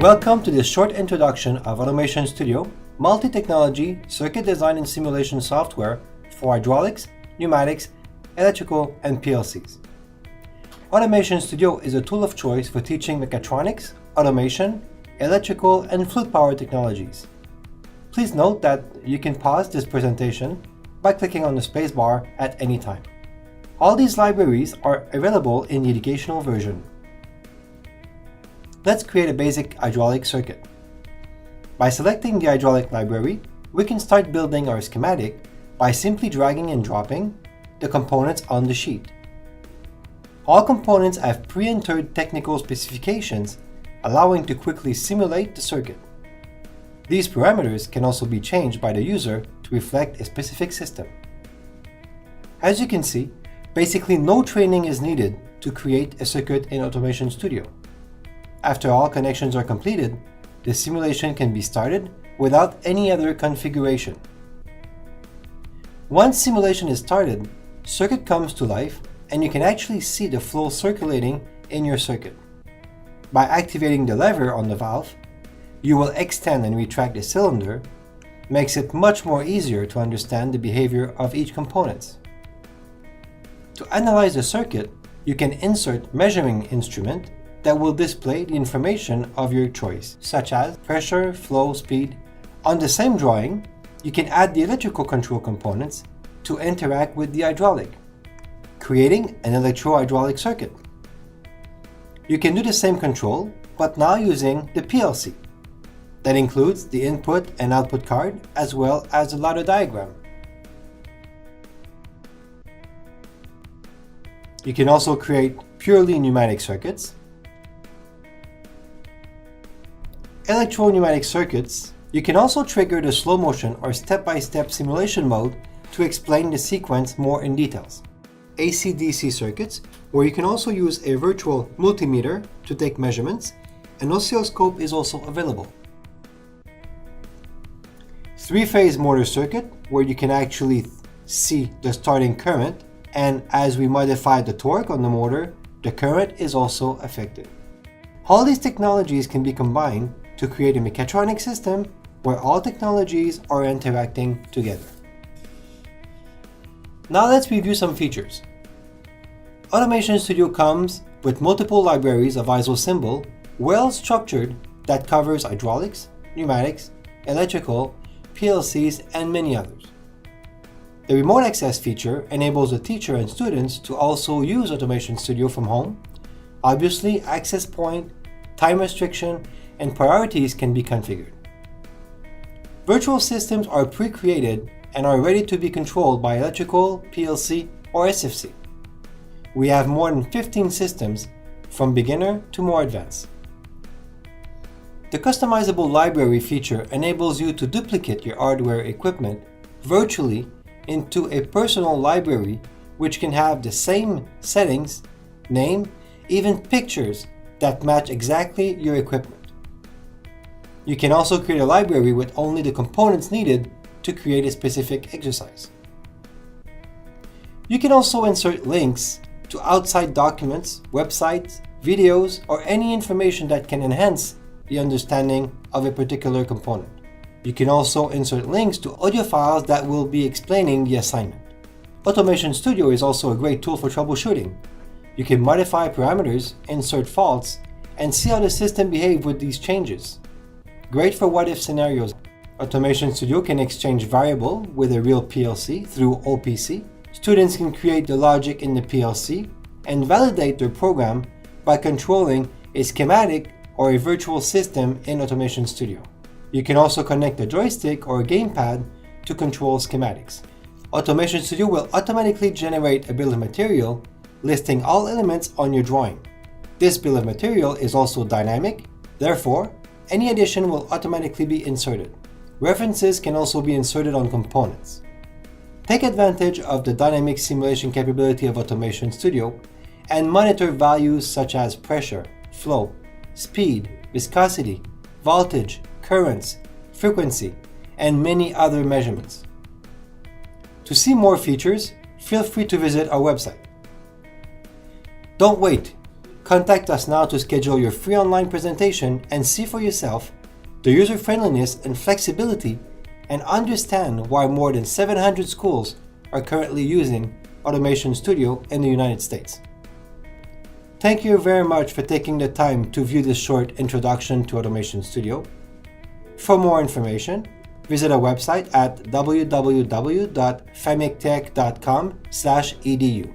Welcome to this short introduction of Automation Studio, multi-technology circuit design and simulation software for hydraulics, pneumatics, electrical, and PLCs. Automation Studio is a tool of choice for teaching mechatronics, automation, electrical, and fluid power technologies. Please note that you can pause this presentation by clicking on the spacebar at any time. All these libraries are available in the educational version. Let's create a basic hydraulic circuit. By selecting the hydraulic library, we can start building our schematic by simply dragging and dropping the components on the sheet. All components have pre-entered technical specifications, allowing to quickly simulate the circuit. These parameters can also be changed by the user to reflect a specific system. As you can see, basically no training is needed to create a circuit in Automation Studio. After all connections are completed, the simulation can be started without any other configuration. Once simulation is started, circuit comes to life and you can actually see the flow circulating in your circuit. By activating the lever on the valve, you will extend and retract the cylinder, makes it much more easier to understand the behavior of each component. To analyze the circuit, you can insert measuring instrument that will display the information of your choice, such as pressure, flow, speed. On the same drawing, you can add the electrical control components to interact with the hydraulic, creating an electro-hydraulic circuit. You can do the same control, but now using the PLC. That includes the input and output card, as well as the ladder diagram. You can also create purely pneumatic circuits. Electro-pneumatic circuits, you can also trigger the slow motion or step-by-step simulation mode to explain the sequence more in details. AC/DC circuits, where you can also use a virtual multimeter to take measurements. An oscilloscope is also available. Three-phase motor circuit, where you can actually see the starting current, and as we modify the torque on the motor, the current is also affected. All these technologies can be combined to create a mechatronic system where all technologies are interacting together. Now let's review some features. Automation Studio comes with multiple libraries of ISO symbol, well structured, that covers hydraulics, pneumatics, electrical, PLCs, and many others. The remote access feature enables the teacher and students to also use Automation Studio from home. Obviously, access point, time restriction, and priorities can be configured. Virtual systems are pre-created and are ready to be controlled by electrical, PLC, or SFC. We have more than 15 systems, from beginner to more advanced. The customizable library feature enables you to duplicate your hardware equipment virtually into a personal library which can have the same settings, name, even pictures that match exactly your equipment. You can also create a library with only the components needed to create a specific exercise. You can also insert links to outside documents, websites, videos, or any information that can enhance the understanding of a particular component. You can also insert links to audio files that will be explaining the assignment. Automation Studio is also a great tool for troubleshooting. You can modify parameters, insert faults, and see how the system behaves with these changes. Great for what-if scenarios. Automation Studio can exchange variable with a real PLC through OPC. Students can create the logic in the PLC and validate their program by controlling a schematic or a virtual system in Automation Studio. You can also connect a joystick or a gamepad to control schematics. Automation Studio will automatically generate a bill of material listing all elements on your drawing. This bill of material is also dynamic, therefore, any addition will automatically be inserted. References can also be inserted on components. Take advantage of the dynamic simulation capability of Automation Studio and monitor values such as pressure, flow, speed, viscosity, voltage, currents, frequency, and many other measurements. To see more features, feel free to visit our website. Don't wait. Contact us now to schedule your free online presentation and see for yourself the user-friendliness and flexibility, and understand why more than 700 schools are currently using Automation Studio in the United States. Thank you very much for taking the time to view this short introduction to Automation Studio. For more information, visit our website at www.famictech.com/edu.